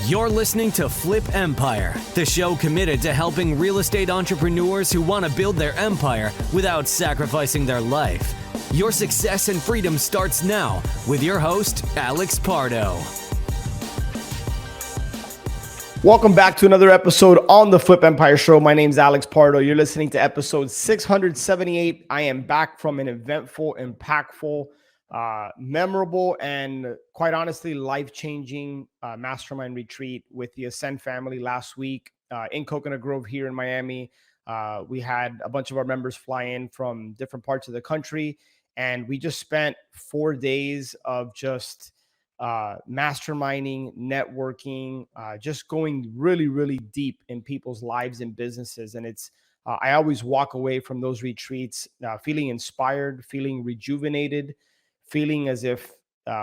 You're listening to Flip Empire, the show committed to helping real estate entrepreneurs who want to build their empire without sacrificing their life. Your success and freedom starts now with your host, Alex Pardo. Welcome back to another episode on the Flip Empire Show. My name's Alex Pardo. You're listening to episode 678. I am back from an eventful, impactful, memorable, and quite honestly, life-changing mastermind retreat with the Ascend family last week in Coconut Grove here in Miami. We had a bunch of our members fly in from different parts of the country, and we just spent 4 days of just masterminding, networking, just going really, really deep in people's lives and businesses. And it's, I always walk away from those retreats feeling inspired, feeling rejuvenated, feeling as if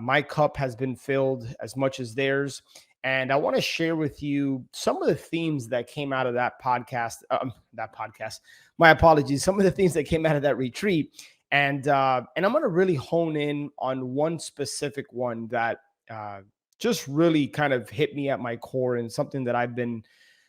my cup has been filled as much as theirs. And I want to share with you some of the themes that came out of that podcast, my apologies, some of the themes that came out of that retreat. And I'm going to really hone in on one specific one that just really kind of hit me at my core, and something that I've been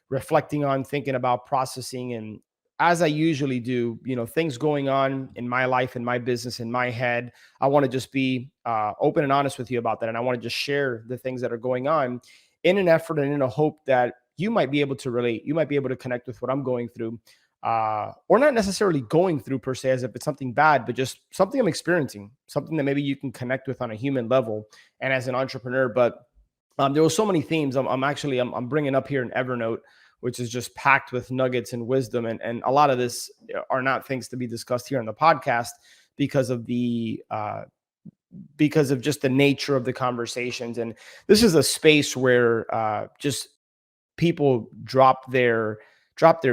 reflecting on, thinking about, processing. And as I usually do, you know, things going on in my life, in my business, in my head, I want to just be open and honest with you about that. And I want to just share the things that are going on in an effort and in a hope that you might be able to relate. You might be able to connect with what I'm going through. Or not necessarily going through per se as if it's something bad, but just something I'm experiencing, something that maybe you can connect with on a human level and as an entrepreneur. But there were so many themes I'm bringing up here in Evernote, which is just packed with nuggets and wisdom. And a lot of this are not things to be discussed here on the podcast because of just the nature of the conversations. And this is a space where just people drop their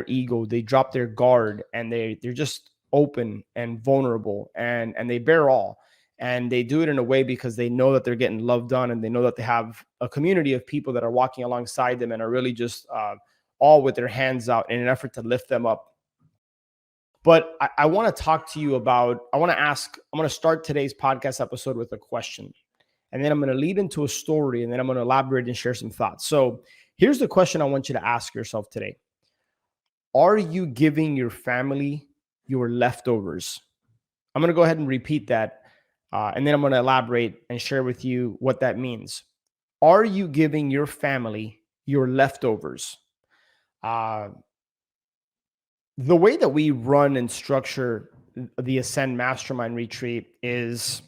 ego, they drop their guard, and they're just open and vulnerable, and they bear all. And they do it in a way because they know that they're getting loved on, and they know that they have a community of people that are walking alongside them and are really just all with their hands out in an effort to lift them up. But I want to talk to you about, I'm going to start today's podcast episode with a question, and then I'm going to lead into a story, and then I'm going to elaborate and share some thoughts. So here's the question I want you to ask yourself today. Are you giving your family your leftovers? I'm going to go ahead and repeat that, and then I'm going to elaborate and share with you what that means. Are you giving your family your leftovers? The way that we run and structure the Ascend Mastermind Retreat is,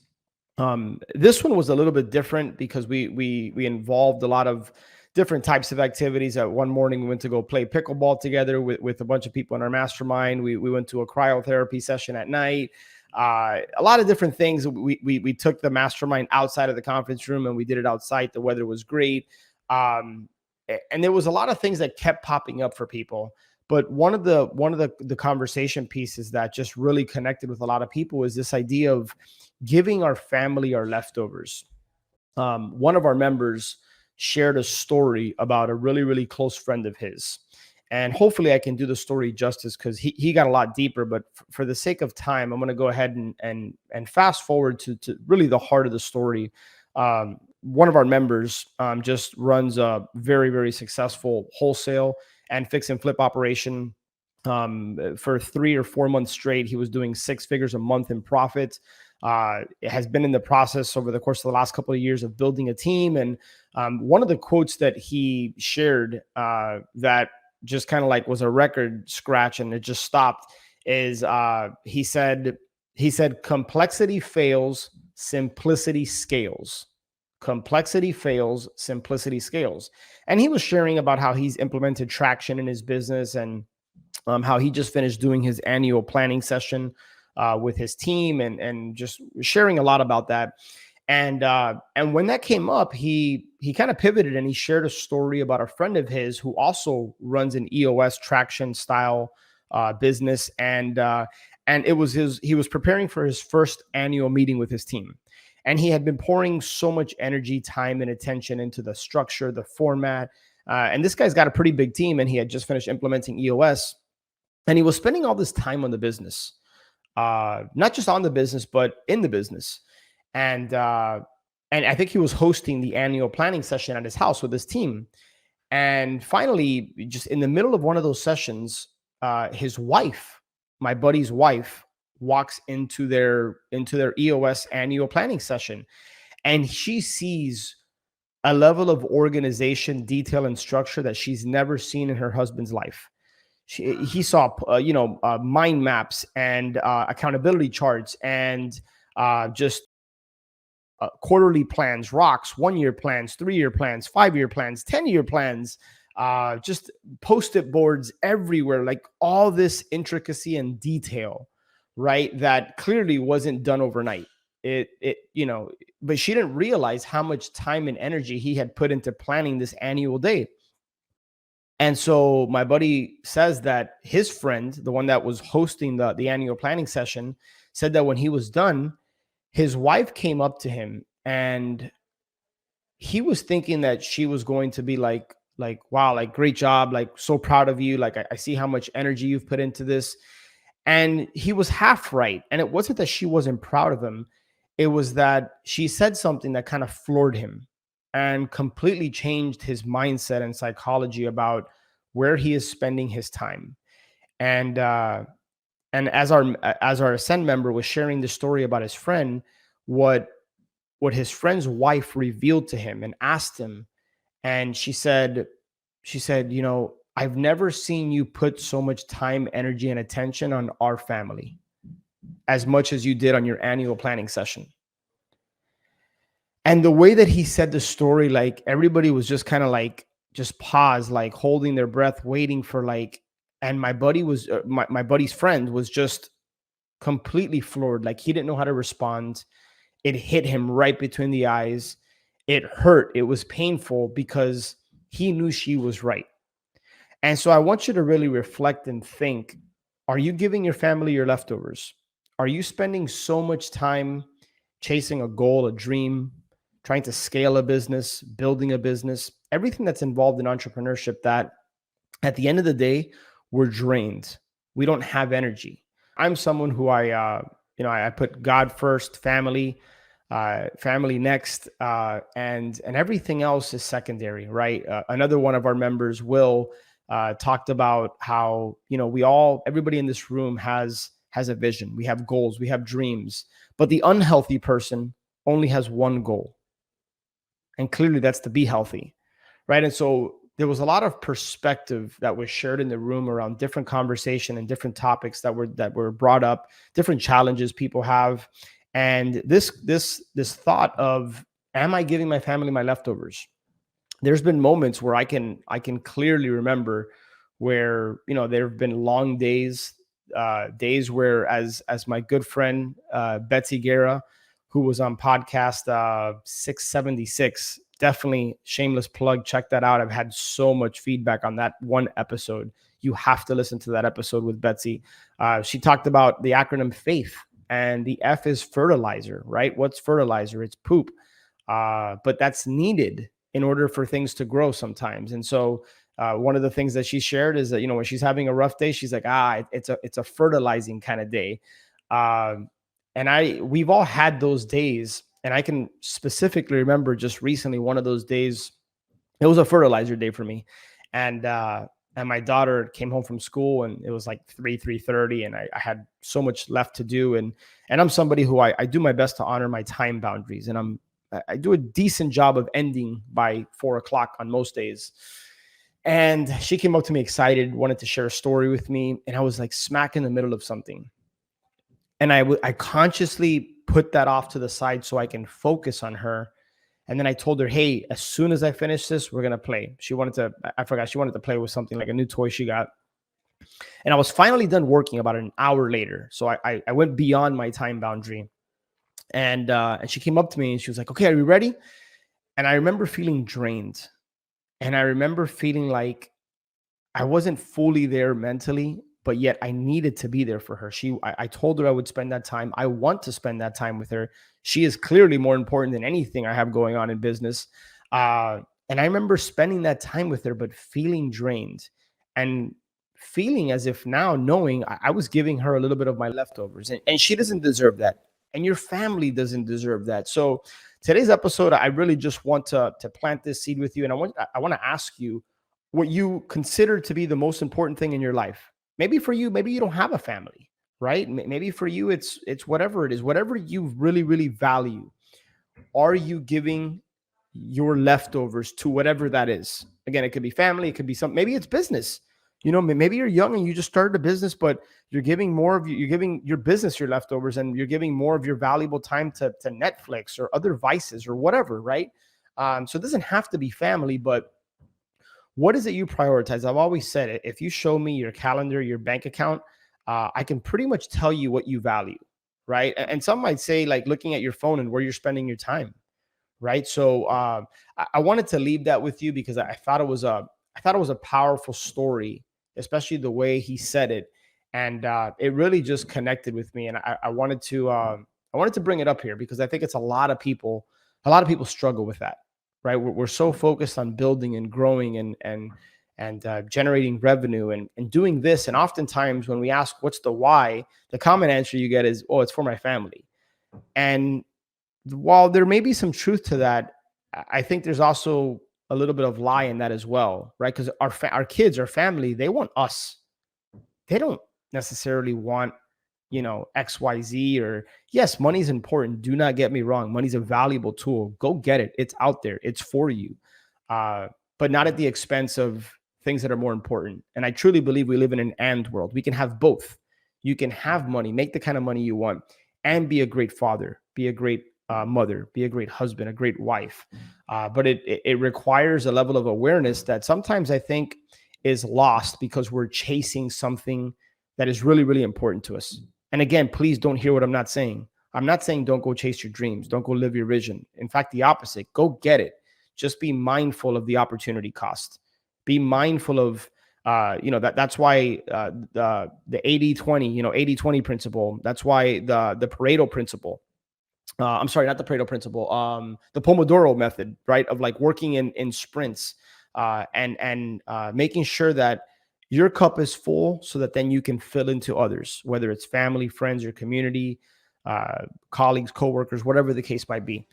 this one was a little bit different because we involved a lot of different types of activities. One morning, we went to go play pickleball together with a bunch of people in our mastermind. We went to a cryotherapy session at night. A lot of different things. We took the mastermind outside of the conference room, and we did it outside. The weather was great. And there was a lot of things that kept popping up for people. But one of the conversation pieces that just really connected with a lot of people is this idea of giving our family our leftovers. One of our members shared a story about a really, really close friend of his. And hopefully I can do the story justice because he got a lot deeper. But for the sake of time, I'm going to go ahead and fast forward to really the heart of the story. One of our members just runs a very, very successful wholesale and fix and flip operation. For 3 or 4 months straight, he was doing 6 figures a month in profit. It has been in the process over the course of the last couple of years of building a team. And one of the quotes that he shared that just kind of like was a record scratch and it just stopped is he said, complexity fails, simplicity scales. Complexity fails, simplicity scales. And he was sharing about how he's implemented traction in his business, and how he just finished doing his annual planning session with his team, and just sharing a lot about that. And when that came up, he kind of pivoted and he shared a story about a friend of his who also runs an EOS traction style business. And he was preparing for his first annual meeting with his team. And he had been pouring so much energy, time, and attention into the structure, the format. And this guy's got a pretty big team, and he had just finished implementing EOS. And he was spending all this time on the business, not just on the business, but in the business. And I think he was hosting the annual planning session at his house with his team. And finally, just in the middle of one of those sessions, his wife, my buddy's wife, walks into their EOS annual planning session, and she sees a level of organization, detail, and structure that she's never seen in her husband's life. He saw, mind maps and accountability charts and just quarterly plans, rocks, 1 year plans, 3 year plans, 5 year plans, 10 year plans, just post-it boards everywhere, like all this intricacy and detail, right? That clearly wasn't done overnight. But she didn't realize how much time and energy he had put into planning this annual day. And so my buddy says that his friend, the one that was hosting the annual planning session, said that when he was done, his wife came up to him and he was thinking that she was going to be like, wow, like great job, like so proud of you. Like I see how much energy you've put into this. And he was half right. And it wasn't that she wasn't proud of him. It was that she said something that kind of floored him and completely changed his mindset and psychology about where he is spending his time. And as our Ascend member was sharing the story about his friend, what what his friend's wife revealed to him and asked him, and she said, I've never seen you put so much time, energy, and attention on our family as much as you did on your annual planning session. And the way that he said the story, like everybody was just kind of like just pause, like holding their breath, waiting for like. And my buddy was my buddy's friend was just completely floored. Like he didn't know how to respond. It hit him right between the eyes. It hurt. It was painful because he knew she was right. And so I want you to really reflect and think, are you giving your family your leftovers? Are you spending so much time chasing a goal, a dream, trying to scale a business, building a business, everything that's involved in entrepreneurship that at the end of the day, we're drained. We don't have energy. I'm someone who I put God first, family next, and everything else is secondary, right? Another one of our members, Will, talked about how everybody in this room has a vision. We have goals, we have dreams, but the unhealthy person only has one goal, and clearly that's to be healthy, right? And so there was a lot of perspective that was shared in the room around different conversation and different topics that were brought up, different challenges people have, and this thought of, am I giving my family my leftovers? There's been moments where I can clearly remember where there have been long days, days where as my good friend Betsy Guerra, who was on podcast 676. Definitely shameless plug. Check that out. I've had so much feedback on that one episode. You have to listen to that episode with Betsy. She talked about the acronym FAITH, and the F is fertilizer, right? What's fertilizer? It's poop. But that's needed in order for things to grow sometimes. And so one of the things that she shared is that, when she's having a rough day, she's like, it's a fertilizing kind of day. And we've all had those days. And I can specifically remember just recently one of those days. It was a fertilizer day for me. And my daughter came home from school, and it was like 3:30, and I had so much left to do. And I'm somebody who I do my best to honor my time boundaries. And I do a decent job of ending by 4:00 on most days. And she came up to me excited, wanted to share a story with me. And I was like smack in the middle of something. And I consciously put that off to the side so I can focus on her. And then I told her, hey, as soon as I finish this, we're going to play. She wanted to play with something like a new toy she got. And I was finally done working about an hour later. So I went beyond my time boundary. And she came up to me and she was like, okay, are you ready? And I remember feeling drained. And I remember feeling like I wasn't fully there mentally, but yet I needed to be there for her. I told her I would spend that time. I want to spend that time with her. She is clearly more important than anything I have going on in business. And I remember spending that time with her, but feeling drained and feeling as if now knowing I was giving her a little bit of my leftovers, and she doesn't deserve that. And your family doesn't deserve that. So today's episode, I really just want to plant this seed with you. And I want to ask you, what you consider to be the most important thing in your life. Maybe for you, maybe you don't have a family, right? Maybe for you, it's whatever it is, whatever you really, really value. Are you giving your leftovers to whatever that is? Again, it could be family, it could be something, maybe it's business. Maybe you're young and you just started a business, but you're giving more of you're giving your business your leftovers, and you're giving more of your valuable time to Netflix or other vices or whatever, right? So it doesn't have to be family, but what is it you prioritize? I've always said it. If you show me your calendar, your bank account, I can pretty much tell you what you value, right? And some might say like looking at your phone and where you're spending your time, right? So I wanted to leave that with you because I thought it was a powerful story, especially the way he said it, and it really just connected with me. And I wanted to bring it up here because I think it's a lot of people struggle with that, right? We're so focused on building and growing and generating revenue and doing this, and oftentimes when we ask what's the why, the common answer you get is, oh, it's for my family. And while there may be some truth to that, I think there's also a little bit of lie in that as well, right? Because our kids, our family, they want us. They don't necessarily want, XYZ. Or yes, money's important. Do not get me wrong. Money's a valuable tool. Go get it. It's out there. It's for you. But not at the expense of things that are more important. And I truly believe we live in an and world. We can have both. You can have money, make the kind of money you want, and be a great father, be a great mother, be a great husband, a great wife. But it requires a level of awareness that sometimes I think is lost because we're chasing something that is really, really important to us. And again, please don't hear what I'm not saying. I'm not saying don't go chase your dreams. Don't go live your vision. In fact, the opposite. Go get it. Just be mindful of the opportunity cost. Be mindful of, that's why the 80-20, 80-20 principle. That's why the Pardo principle. I'm sorry, not the Pardo principle. The Pomodoro method, right? Of like working in sprints and making sure that your cup is full so that then you can fill into others, whether it's family, friends, your community, colleagues, coworkers, whatever the case might be.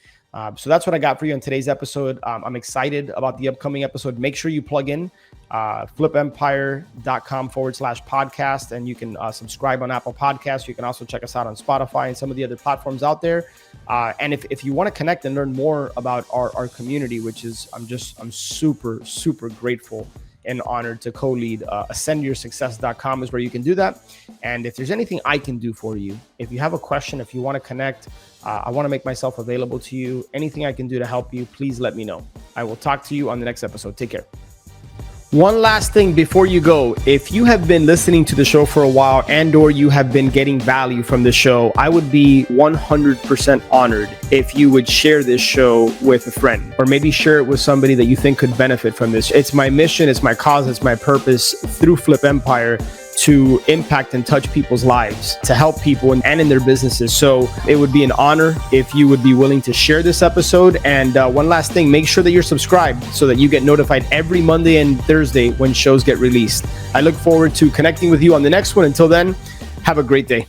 So that's what I got for you on today's episode. I'm excited about the upcoming episode. Make sure you plug in flipempire.com/podcast, and you can subscribe on Apple Podcasts. You can also check us out on Spotify and some of the other platforms out there. And if you want to connect and learn more about our community, which is I'm super, super grateful and honored to co-lead, ascendyoursuccess.com is where you can do that. And if there's anything I can do for you, if you have a question, if you want to connect, I want to make myself available to you. Anything I can do to help you, please let me know. I will talk to you on the next episode. Take care. One last thing before you go. If you have been listening to the show for a while or you have been getting value from the show, I would be 100% honored if you would share this show with a friend, or maybe share it with somebody that you think could benefit from this. It's my mission, it's my cause, it's my purpose through Flip Empire to impact and touch people's lives, to help people and in their businesses. So it would be an honor if you would be willing to share this episode. And one last thing, make sure that you're subscribed so that you get notified every Monday and Thursday when shows get released. I look forward to connecting with you on the next one. Until then, have a great day.